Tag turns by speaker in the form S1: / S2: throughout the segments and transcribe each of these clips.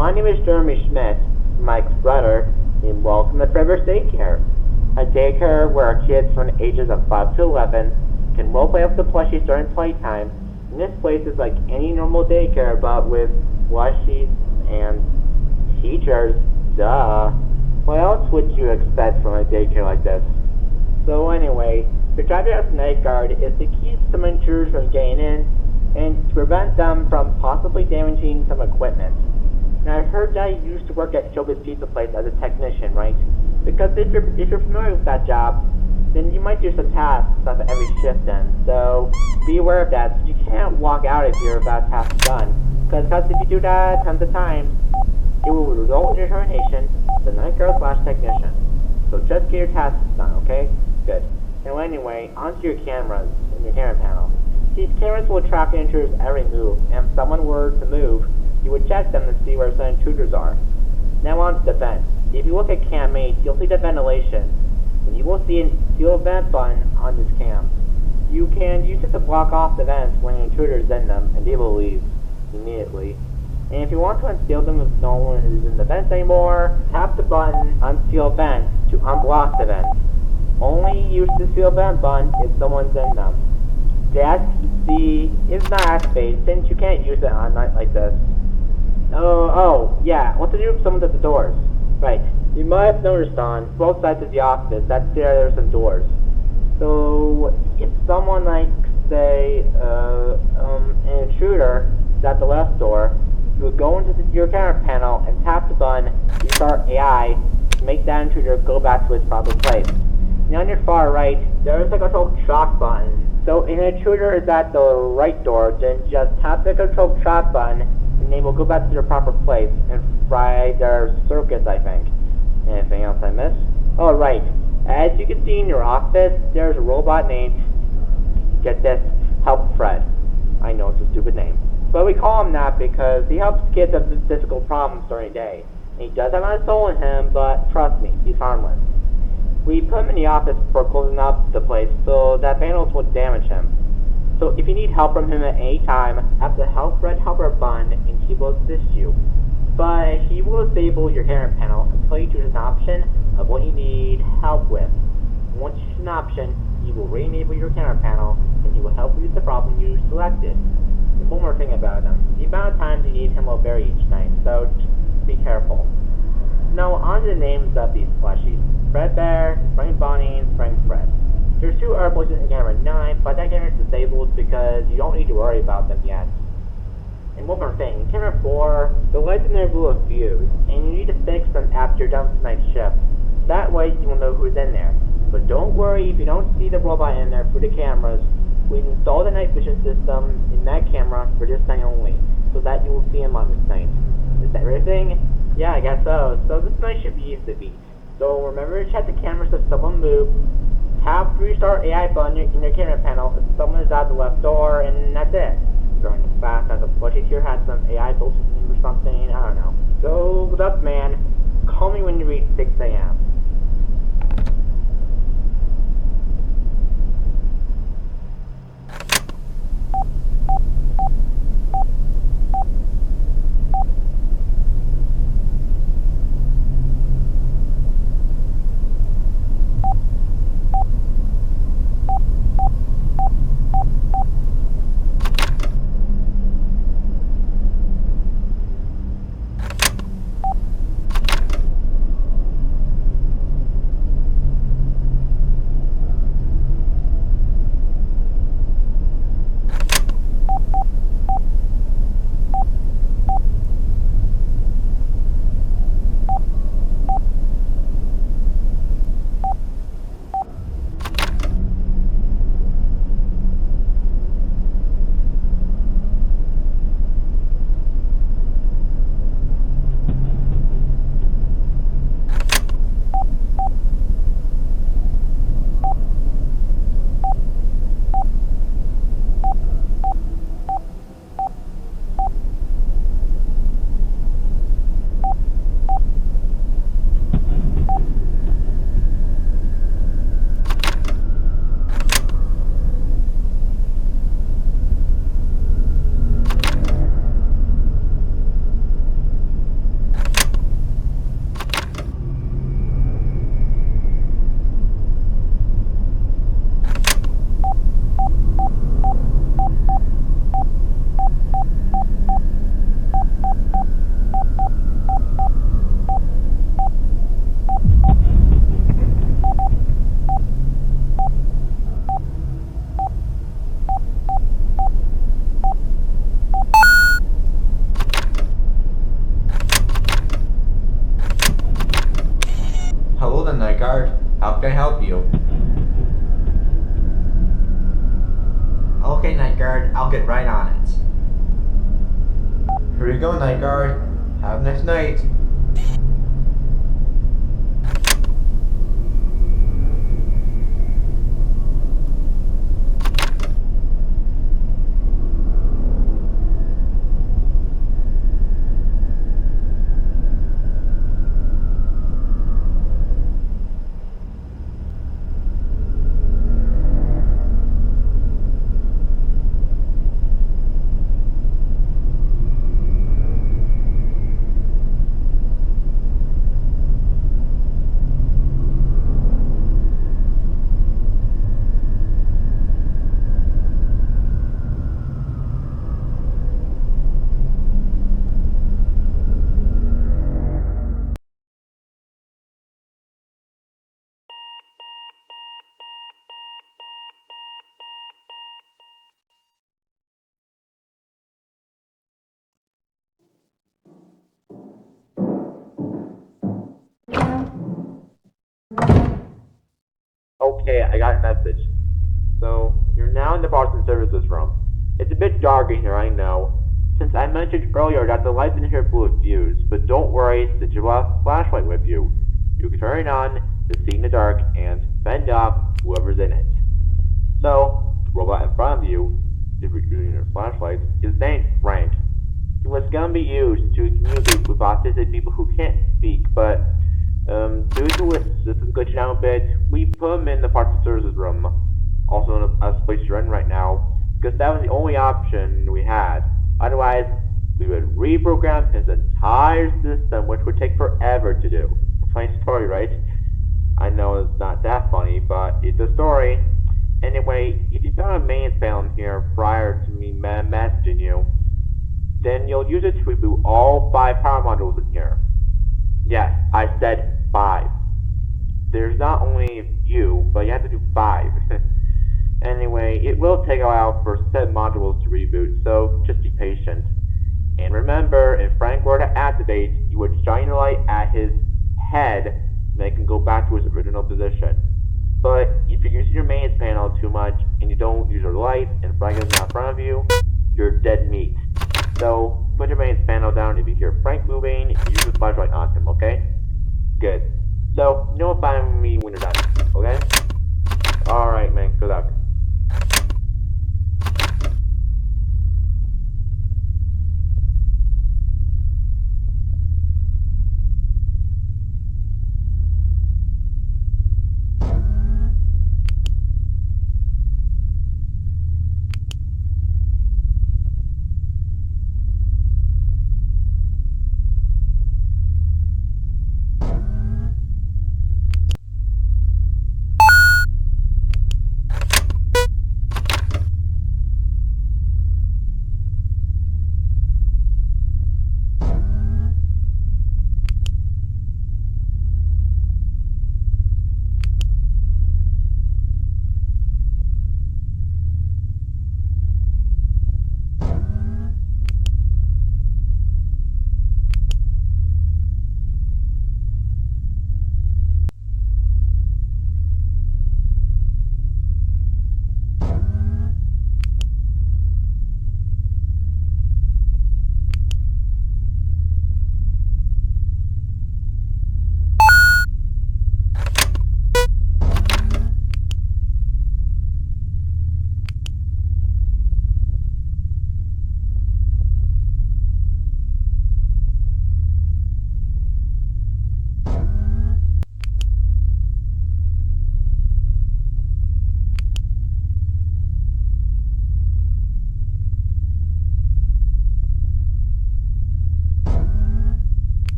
S1: My name is Jeremy Schmidt, Mike's brother, and welcome to Fredbear Daycare, a daycare where kids from the ages of 5 to 11 can roleplay with the plushies during playtime. And this place is like any normal daycare, but with plushies and teachers. Duh. What else would you expect from a daycare like this? So anyway, your job as a night guard is to keep some intruders from getting in and to prevent them from possibly damaging some equipment. Now I've heard that you used to work at Showbiz Pizza Place as a technician, right? Because if you're familiar with that job, then you might do some tasks after every shift then. So be aware of that. You can't walk out if your task is done. Because if you do that tons of times, it will result in your termination as a night guard / technician. So just get your tasks done, okay? Good. Now anyway, onto your cameras in your camera panel. These cameras will track intruders every move, and if someone were to move, you would check them to see where some intruders are. Now on to the vent. If you look at cam 8, you'll see the ventilation, and you will see a steel vent button on this cam. You can use it to block off the vents when an intruder is in them, and they will leave immediately. And if you want to unseal them if no one is in the vents anymore, tap the button Unseal Vent to unblock the vent. Only use the Seal Vent button if someone's in them. The SC is not activated since you can't use it on a night like this. Yeah, what to do if someone's at the doors? Right, you might have noticed on both sides of the office that there are some doors. So, if someone like, say, an intruder is at the left door, you would go into your camera panel and tap the button Restart AI to make that intruder go back to its proper place. Now on your far right, there is a control shock button. So if an intruder is at the right door, then just tap the control shock button and they will go back to their proper place and fry their circuits, I think. Anything else I missed? Oh right, as you can see in your office, there's a robot named, get this, Helpfred. I know it's a stupid name. But we call him that because he helps kids with physical problems during the day. And he does have a soul in him, but trust me, he's harmless. We put him in the office for closing up the place so that vandals won't damage him. So if you need help from him at any time, have the Helpfred helper button and he will assist you. But he will disable your camera panel until you choose an option of what you need help with. Once you choose an option, he will re-enable your camera panel and he will help you with the problem you selected. And one more thing about him, the amount of times you need him will vary each night, so just be careful. Now on to the names of these plushies. Fredbear, Springbonnie, Springfred. There's 2 other places in camera 9, but that camera is disabled because you don't need to worry about them yet. And one more thing, in camera 4, the lights in there will have fused, and you need to fix them after you're done with tonight's shift. That way you will know who's in there. But don't worry if you don't see the robot in there through the cameras. We've installed a night vision system in that camera for this night only, so that you will see him on this night. Is that everything? Yeah, I guess so. So this night should be easy to beat. So remember to check the cameras if someone moves. Tap the Restart AI button in your camera panel if someone is at the left door, and that's it. During the fast as a plushie here had some AI built or something, I don't know. So good luck, man. Call me when you reach 6 a.m.
S2: night guard. How can I help you? Okay, night guard. I'll get right on it. Here you go, night guard. Have a nice night.
S1: Okay, I got a message. So, you're now in the parts and services room. It's a bit dark in here, I know. Since I mentioned earlier that the lights in here blew a fuse, but don't worry, since you have a flashlight with you, you can turn it on to see in the dark and fend off whoever's in it. So, the robot in front of you, if you're using your flashlight, is named Frank. He was gonna be used to communicate with autistic people who can't speak, but due to his system glitching out a bit, we put him in the parts and services room, also in a place you're in right now, because that was the only option we had. Otherwise, we would reprogram his entire system, which would take forever to do. Funny story, right? I know it's not that funny, but it's a story. Anyway, if you found a main panel here prior to me messaging you, then you'll use it to reboot all 5 power modules in here. Yes, I said 5. There's not only a few, but you have to do 5. Anyway, it will take a while for said modules to reboot, so just be patient. And remember, if Frank were to activate, you would shine your light at his head to make him go back to his original position. But if you're using your mains panel too much and you don't use your light and Frank is not in front of you, you're dead meat. So put your mains panel down if you hear Frank moving, use the flashlight on him, okay? Good. So you know what, find me when you're done, okay? Alright man, good luck.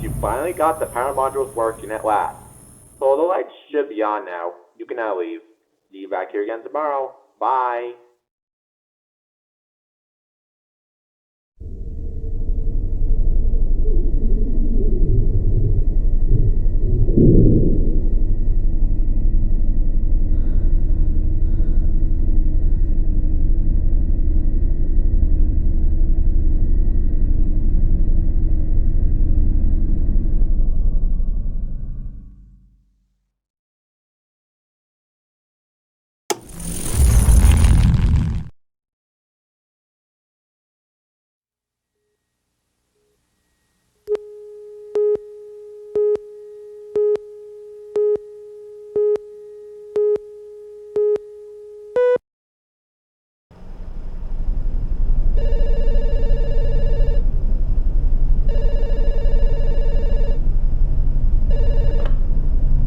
S1: you finally got the power modules working at last. So the lights should be on now. You can now leave. See you back here again tomorrow. Bye.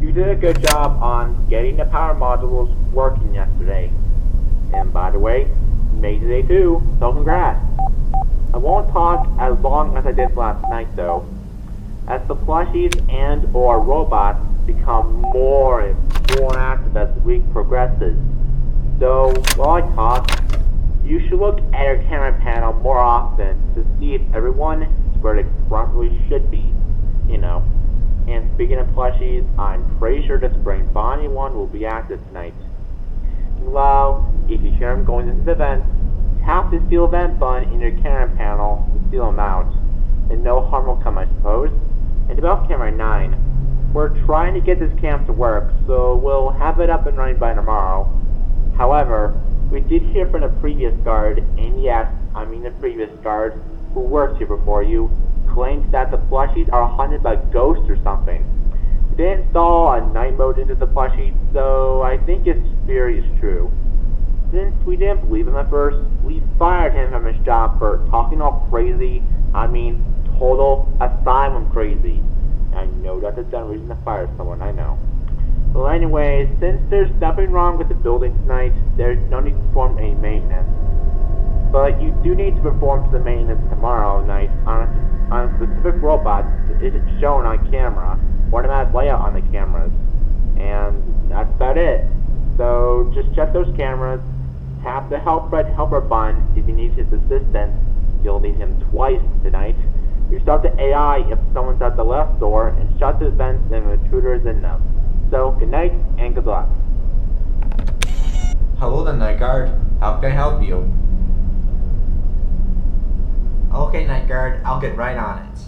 S1: You did a good job on getting the power modules working yesterday. And by the way, you made today too, so congrats. I won't talk as long as I did last night though. As the plushies and or robots become more and more active as the week progresses. So while I talk, you should look at your camera panel more often to see if everyone is where they properly should be, you know. And speaking of plushies, I'm pretty sure the Springbonnie one will be active tonight. Well, if you hear him going into the vent, tap the steel vent button in your camera panel to seal him out, and no harm will come, I suppose. And about camera 9, we're trying to get this cam to work, so we'll have it up and running by tomorrow. However, we did hear from the previous guard, and yes, I mean the previous guard, who worked here before you, claims that the plushies are haunted by ghosts or something. We did install a night mode into the plushie, so I think his theory is true. Since we didn't believe him at first, we fired him from his job for talking all crazy, I mean total asylum crazy. I know that's a dumb reason to fire someone, I know. Well anyways, since there's nothing wrong with the building tonight, there's no need to perform any maintenance. But you do need to perform some maintenance tomorrow night on a specific robot that isn't shown on camera, or an automatic layout on the cameras. And that's about it. So just check those cameras, tap the Helpfred helper button if you need his assistance. You'll need him twice tonight. Restart the AI if someone's at the left door, and shut the vents if an intruder is in them. So, good night, and good luck.
S2: Hello the night guard. How can I help you? Okay, night guard. I'll get right on it.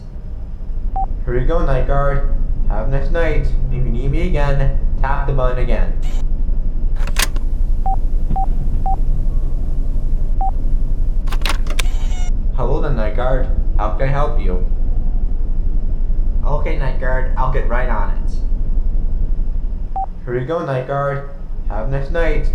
S2: Here you go, night guard. Have a nice night. If you need me again, tap the button again. Hello the night guard. How can I help you? Okay, night guard. I'll get right on it. Here you go, night guard. Have a nice night.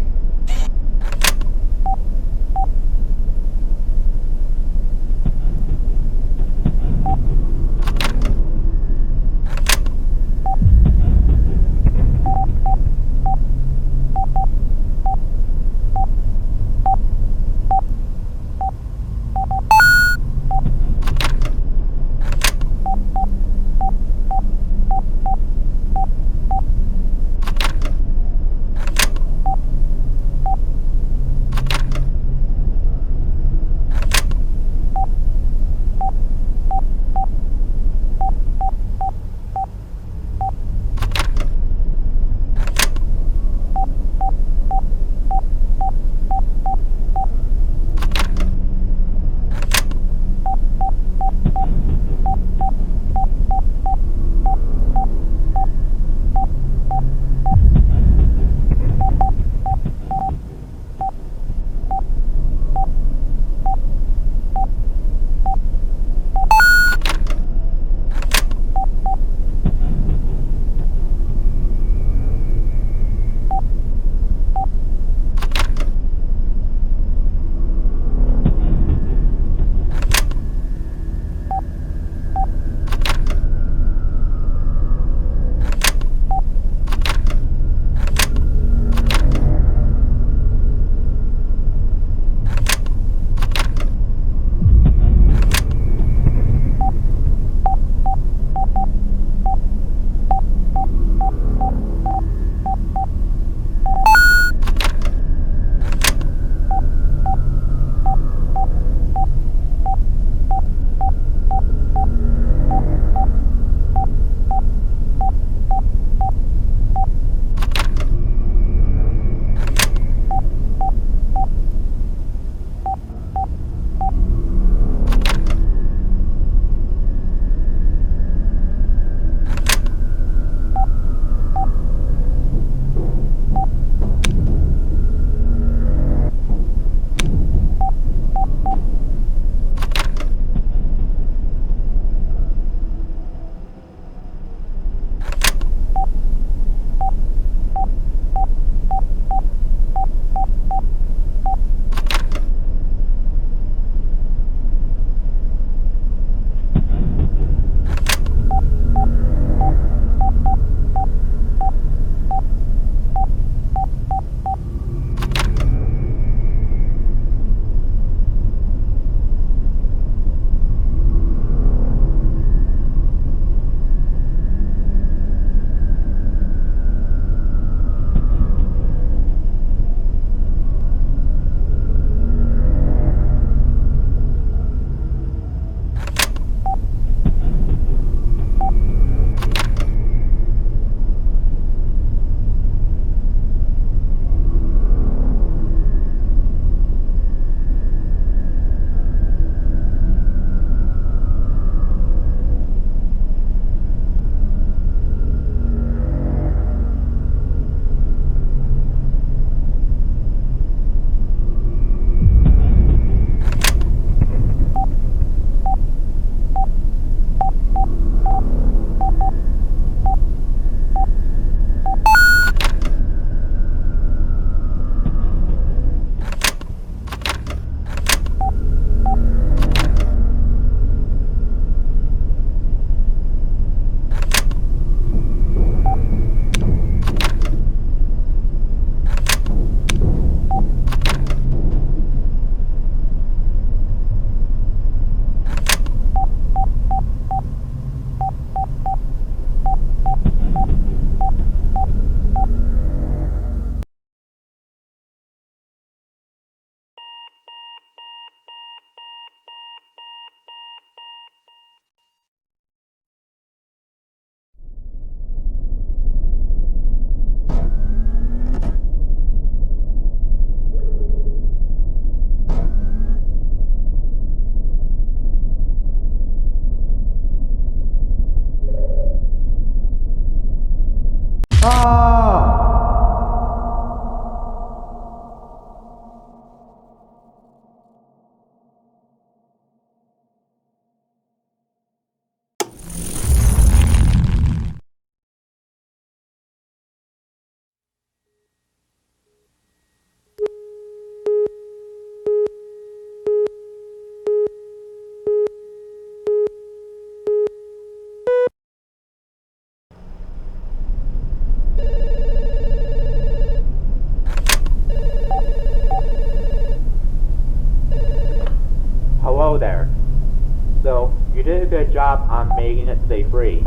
S1: good job on making it stay free.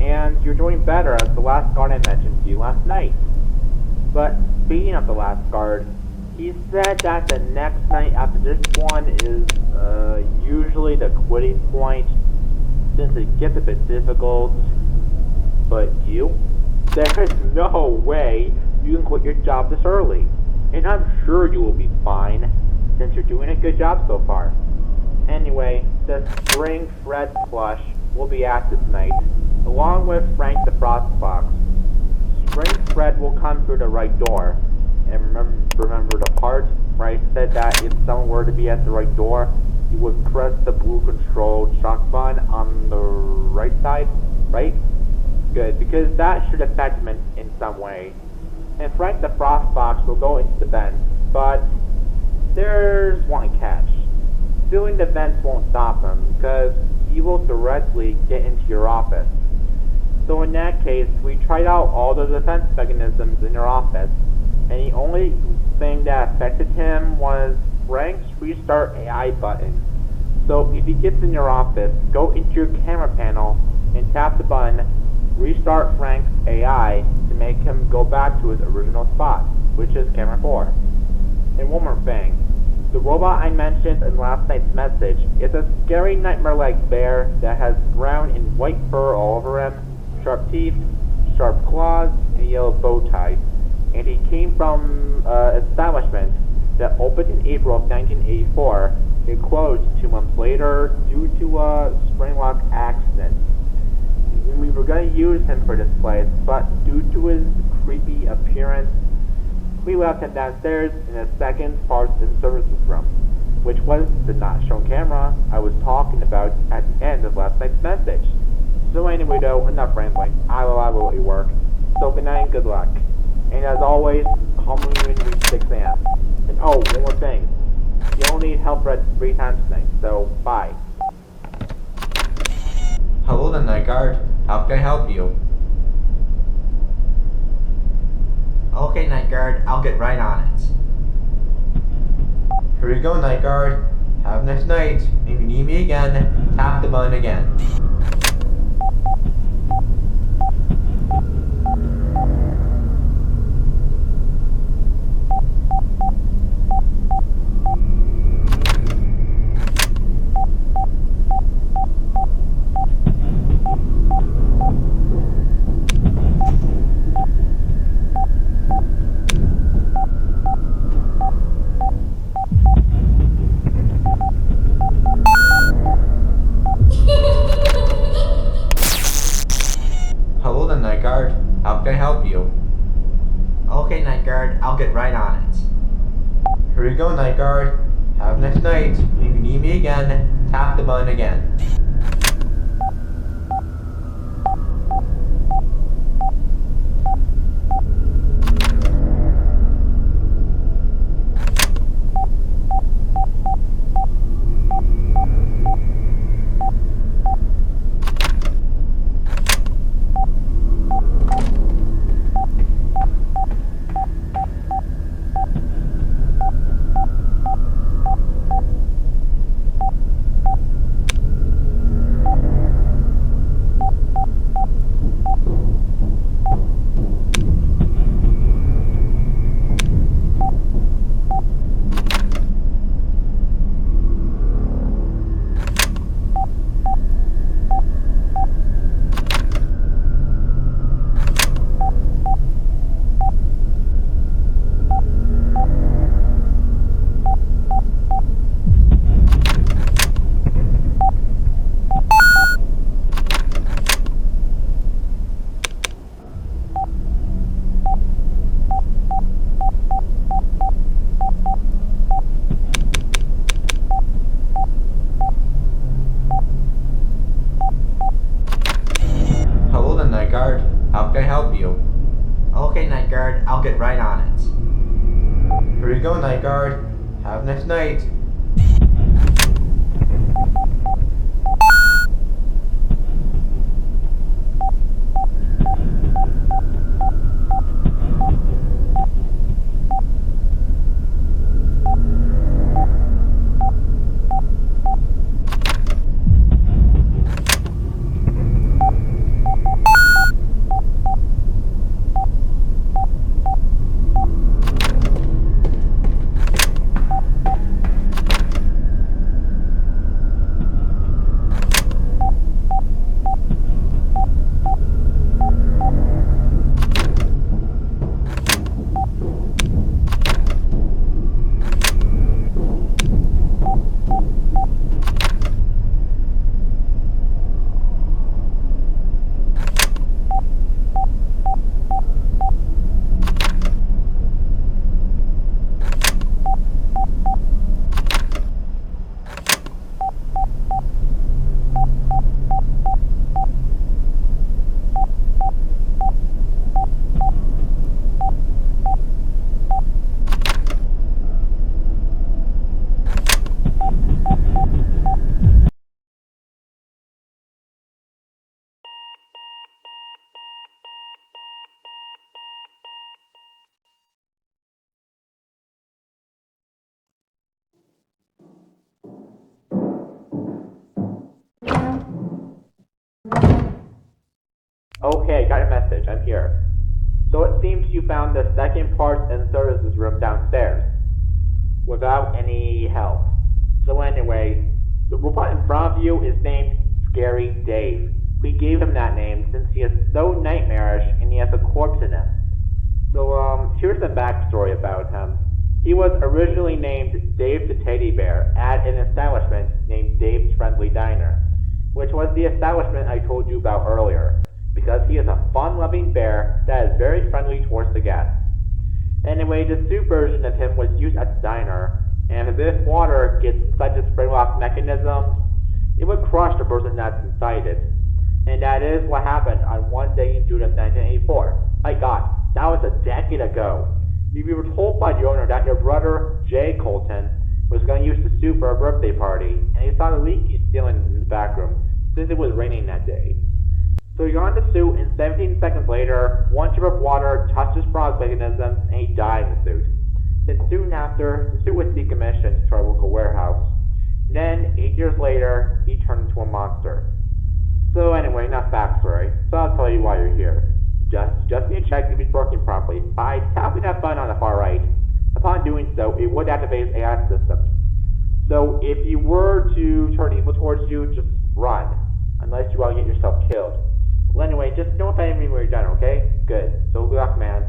S1: And you're doing better as the last guard I mentioned to you last night. But speaking of the last guard, he said that the next night after this one is usually the quitting point, since it gets a bit difficult. But you? There's no way you can quit your job this early. And I'm sure you will be fine, since you're doing a good job so far. Anyway, the Springfred plush will be active tonight, along with Frank the Frost Fox. Springfred will come through the right door. And remember the part where I said that if someone were to be at the right door, you would press the blue control shock button on the right side, right? Good, because that should affect him in some way. And Frank the Frost Fox will go into the vents, but there's one catch. Filling the vents won't stop him, because he will directly get into your office. So in that case, we tried out all the defense mechanisms in your office, and the only thing that affected him was Frank's restart AI button. So if he gets in your office, go into your camera panel and tap the button, restart Frank's AI to make him go back to his original spot, which is camera 4. And one more thing. The robot I mentioned in last night's message is a scary nightmare-like bear that has brown and white fur all over him, sharp teeth, sharp claws, and a yellow bow tie. And he came from an establishment that opened in April of 1984. It closed 2 months later due to a spring lock accident. We were going to use him for this place, but due to his creepy appearance, we left him downstairs in a second parts and services room, which was the not shown camera I was talking about at the end of last night's message. So anyway though, enough rambling. I will at work. So good night and good luck. And as always, call me when you reach 6 a.m. And oh, one more thing. You'll need Helpfred 3 times tonight, so bye.
S2: Hello the night guard. How can I help you? Okay, night guard. I'll get right on it. Here you go, night guard. Have a nice night. If you need me again, tap the button again. Hello the night guard. How can I help you? Okay, night guard. I'll get right on it. Here you go, night guard. Have a nice night. If you need me again, tap the button again. How can I help you? Okay, night guard. I'll get right on it. Here you go, night guard. Have a nice night.
S1: got your message. I'm here. So it seems you found the second parts and services room downstairs without any help. So anyway, the robot in front of you is named Scary Dave. We gave him that name since he is so nightmarish and he has a corpse in him. So here's the backstory about him. He was originally named Dave the Teddy Bear at an establishment named Dave's Friendly Diner, which was the establishment I told you about earlier, because he is a fun-loving bear that is very friendly towards the guests. Anyway, the soup version of him was used at the diner, and if this water gets inside the spring lock mechanism, it would crush the person that's inside it. And that is what happened on one day in June of 1984. My God, that was a decade ago. You were told by the owner that your brother, Jay Coleton, was going to use the soup for a birthday party, and he saw the leaky ceiling in the back room since it was raining that day. So he got in the suit, and 17 seconds later, one drip of water touched his frog mechanism, and he died in the suit. Then soon after, the suit was decommissioned to our local warehouse. Then, 8 years later, he turned into a monster. So anyway, enough backstory, so I'll tell you why you're here. Just need to check if it's working properly by tapping that button on the far right. Upon doing so, it would activate AI systems. So if you were to turn evil towards you, just run, unless you want to get yourself killed. Well anyway, just notify me when you're done, okay? Good. So good luck, man.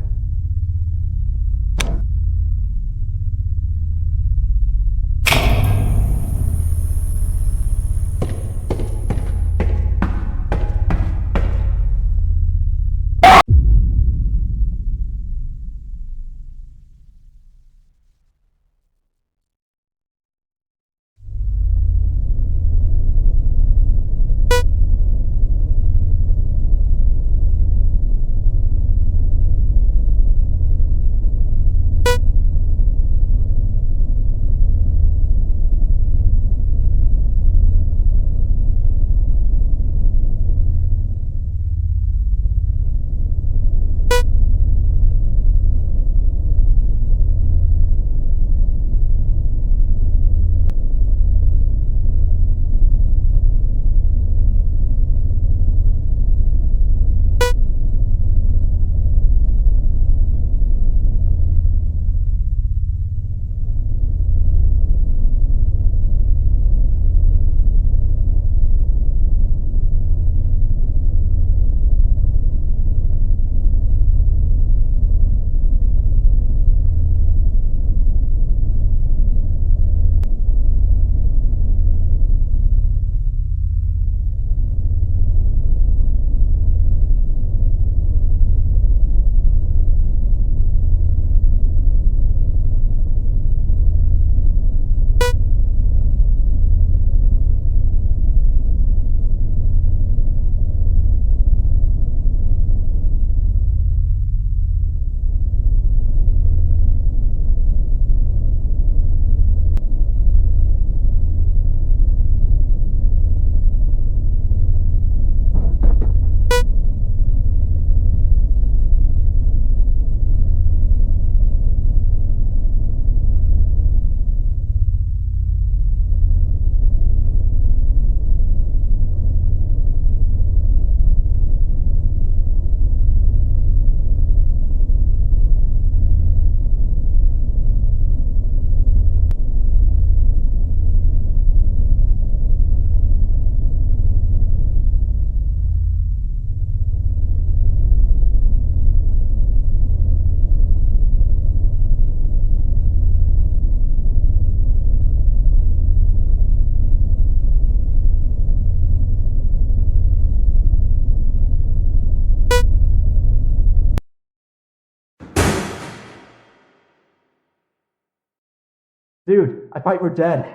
S2: Dude, I thought you were dead.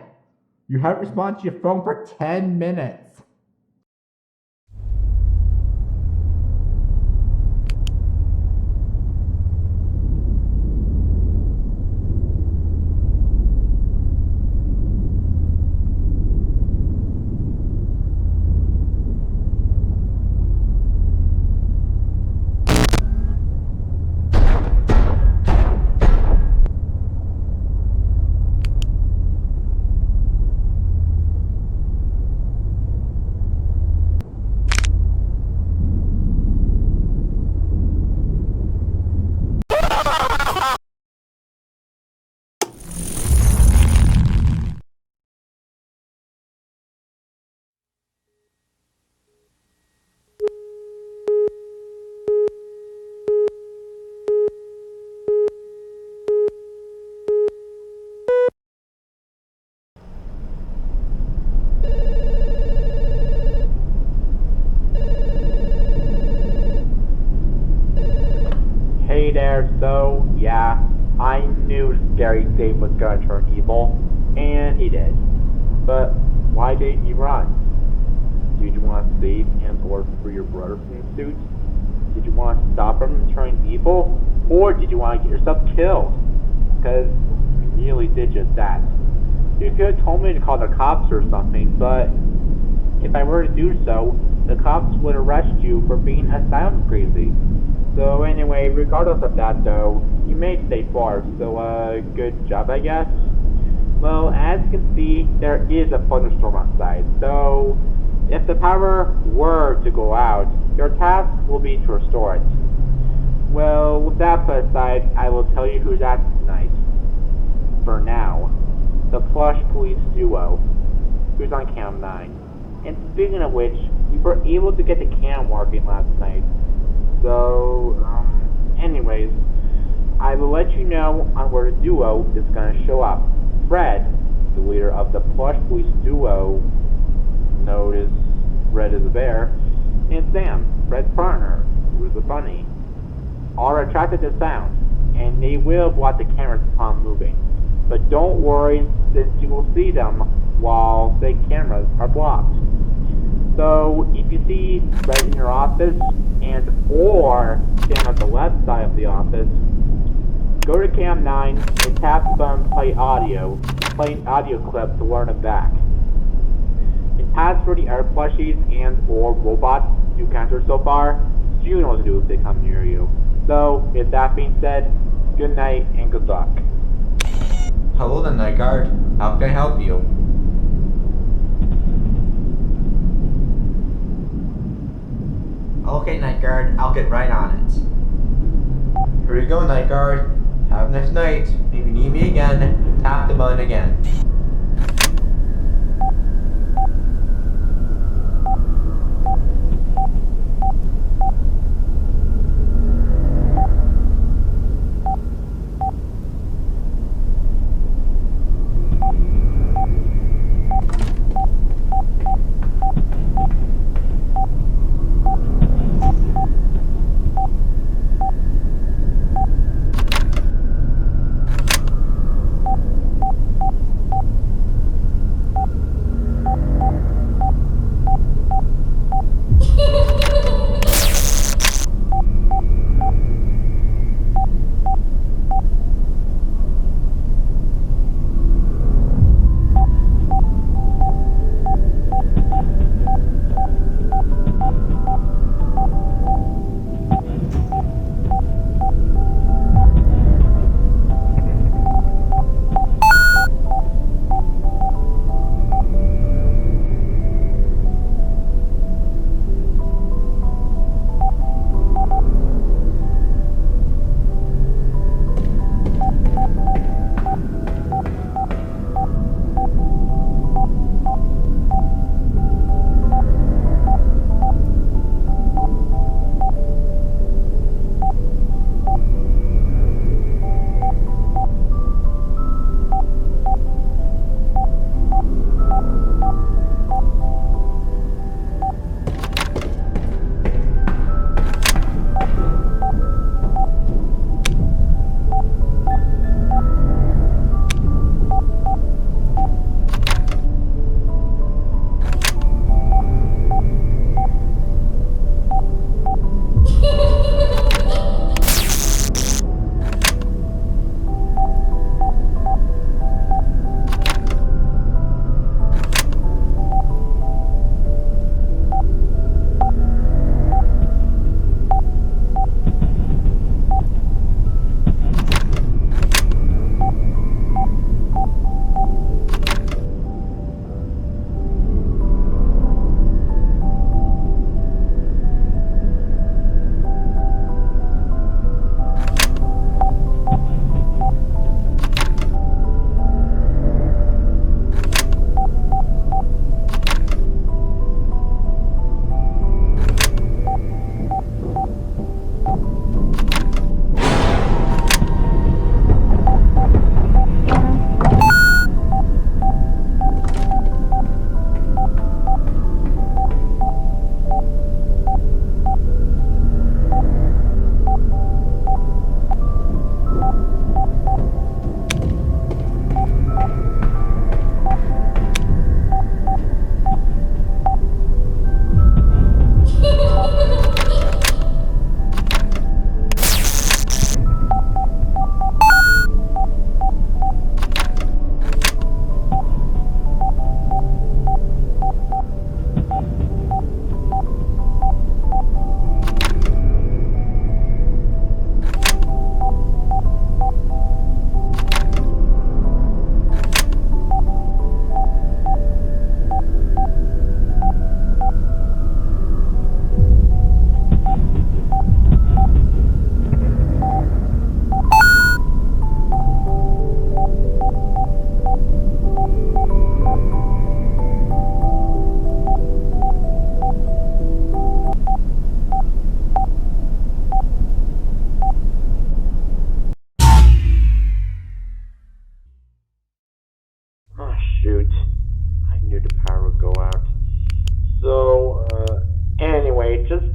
S2: You haven't responded to your phone for 10 minutes.
S1: scary Dave was gonna turn evil, and he did. But why didn't you run? Did you want to save and or free your brother from the suit? Did you want to stop him from turning evil? Or did you want to get yourself killed? Because you really did just that. You could have told me to call the cops or something, but if I were to do so, the cops would arrest you for being asylum crazy. So anyway, regardless of that though, you made it safe far, so good job I guess. Well, as you can see, there is a thunderstorm outside, so if the power were to go out, your task will be to restore it. Well, with that put aside, I will tell you who's at tonight. For now, the Plush Police DUO, who's on cam 9. And speaking of which, we were able to get the cam working last night. So, anyways, I will let you know on where the duo is going to show up. Fred, the leader of the Plush Police DUO, known as Red as a Bear, and Sam, Fred's partner, who is a bunny, are attracted to sound, and they will block the cameras upon moving. But don't worry, since you will see them while the cameras are blocked. So if you see Fred in your office and or Sam at the left side of the office, go to cam 9 and tap the button play an audio clip to learn it back. And as for the air plushies and or robots you encountered so far, you know what to do if they come near you. So, with that being said, good night and good luck.
S2: Hello the night guard. How can I help you? Okay, night guard. I'll get right on it. Here you go, night guard. Have a nice night. If you need me again, tap the button again.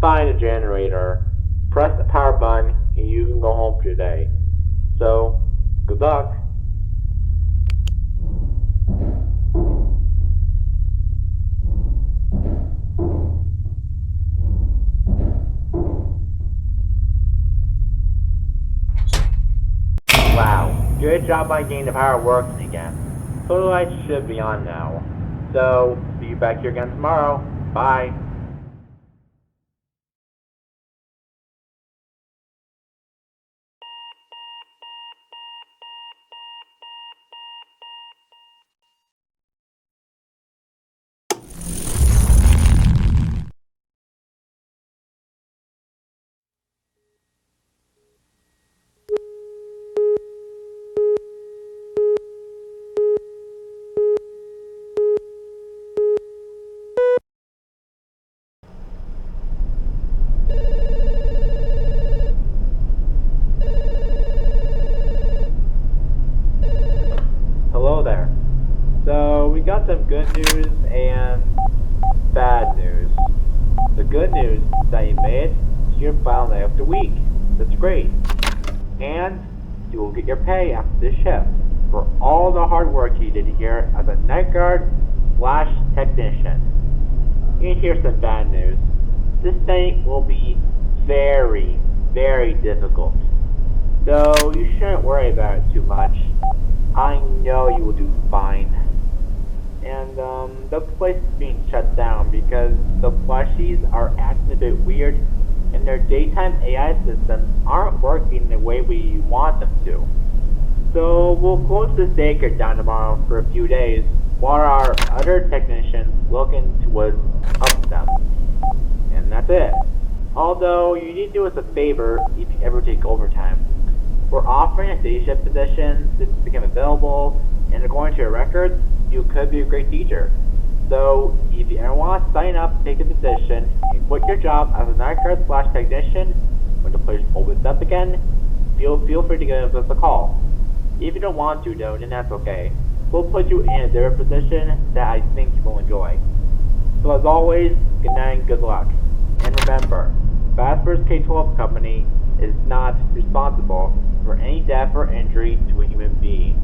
S1: find a generator, press the power button, and you can go home today. So, good luck. Wow, good job by getting the power working again. So the lights should be on now. So, see you back here again tomorrow. Bye. Hello there. So, we got some good news and bad news. The good news is that you made it to your final day of the week. That's great. And you will get your pay after this shift for all the hard work you did here as a night guard / technician. And here's some bad news. This thing will be very, very difficult. So you shouldn't worry about it too much. I know you will do fine. And the place is being shut down because the plushies are acting a bit weird and their daytime AI systems aren't working the way we want them to. So we'll close this daycare down tomorrow for a few days while our other technicians look into what's up with them. And that's it. Although you need to do us a favor if you ever take overtime. We're offering a day shift position since it became available, and according to your records, you could be a great teacher. So, if you ever want to sign up, take the position, and quit your job as a night guard / technician when the place opens up again, feel free to give us a call. If you don't want to though, then that's okay. We'll put you in a different position that I think you will enjoy. So as always, good night and good luck. And remember, FAZBEAR'S K-12 company is not responsible for any death or injury to a human being.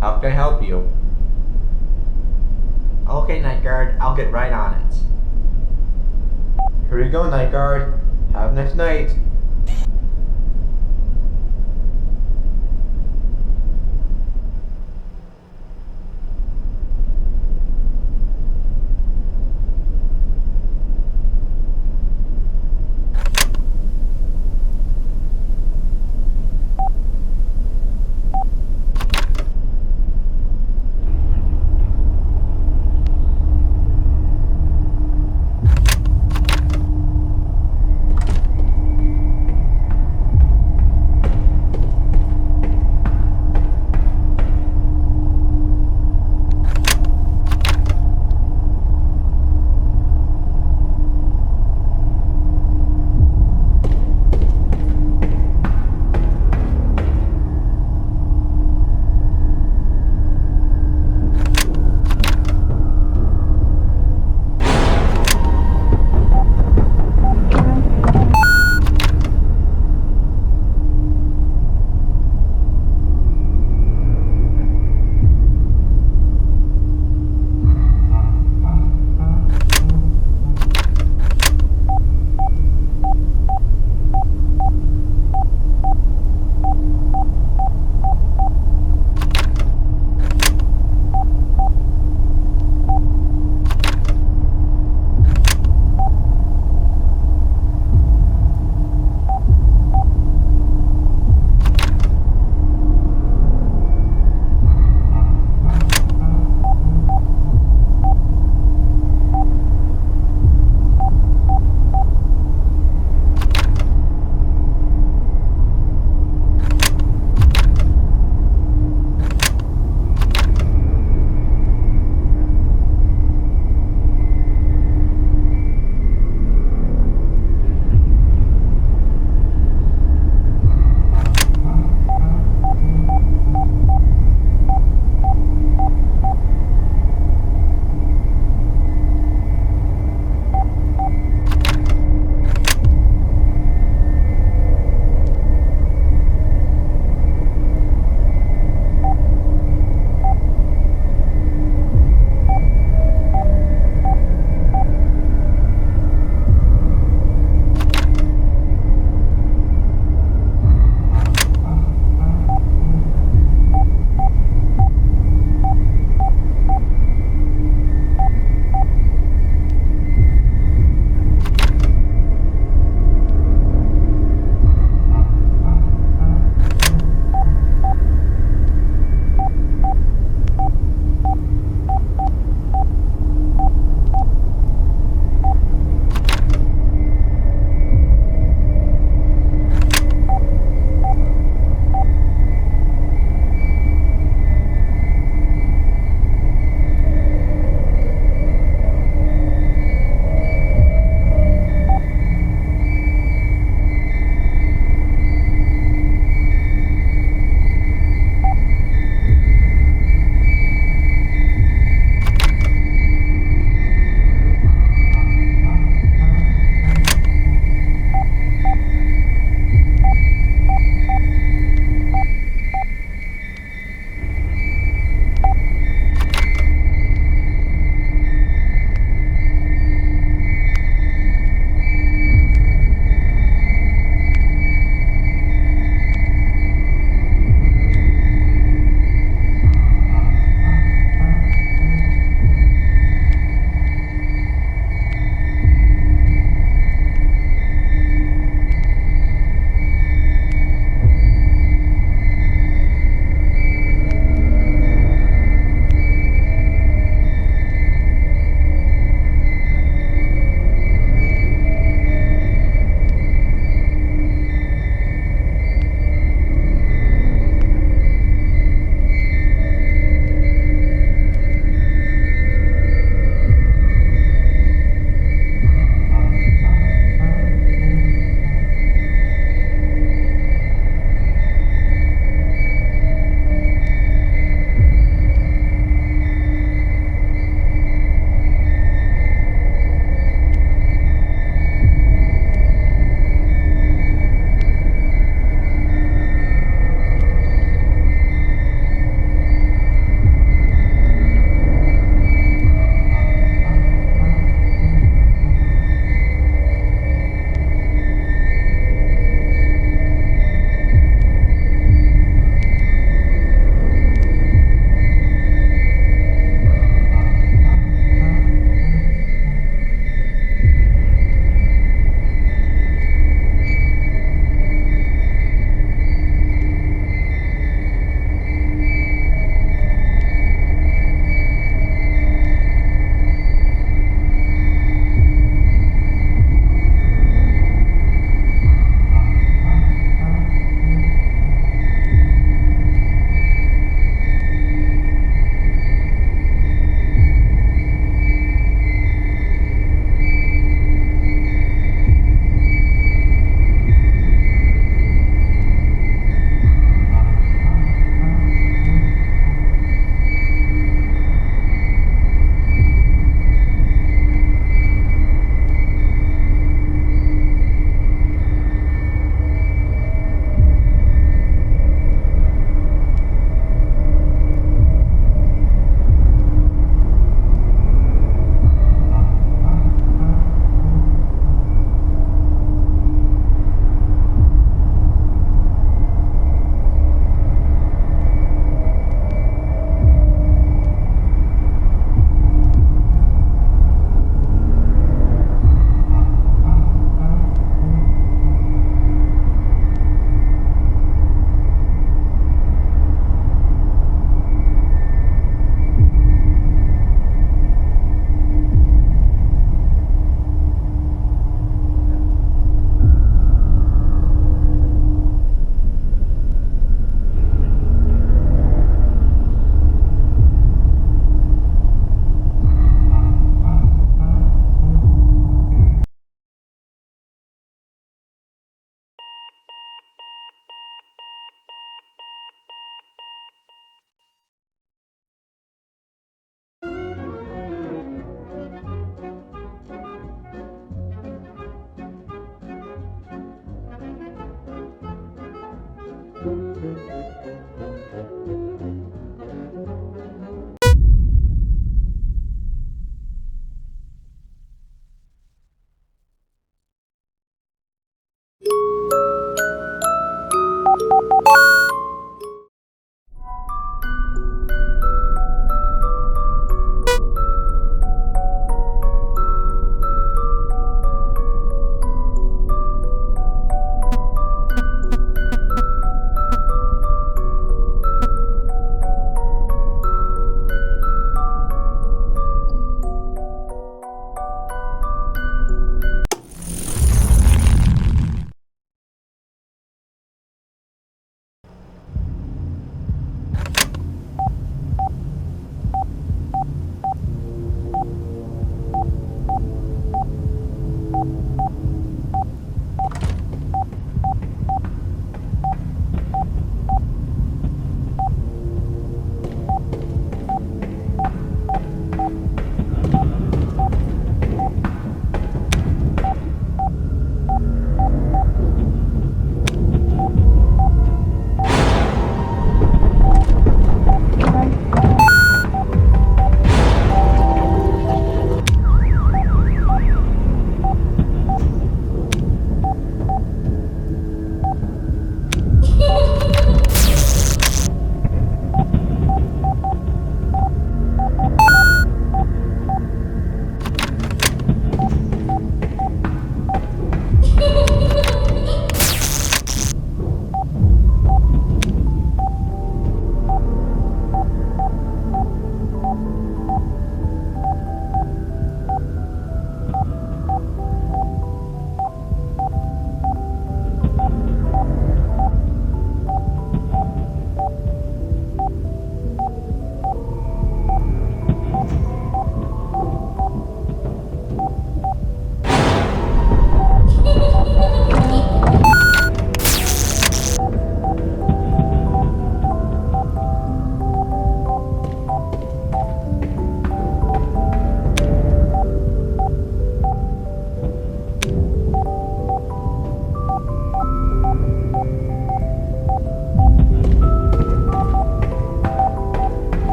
S2: How can I help you? Okay, night guard, I'll get right on it. Here you go, night guard. Have a nice night.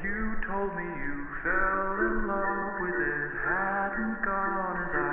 S3: You told me you fell in love with it, hadn't gone as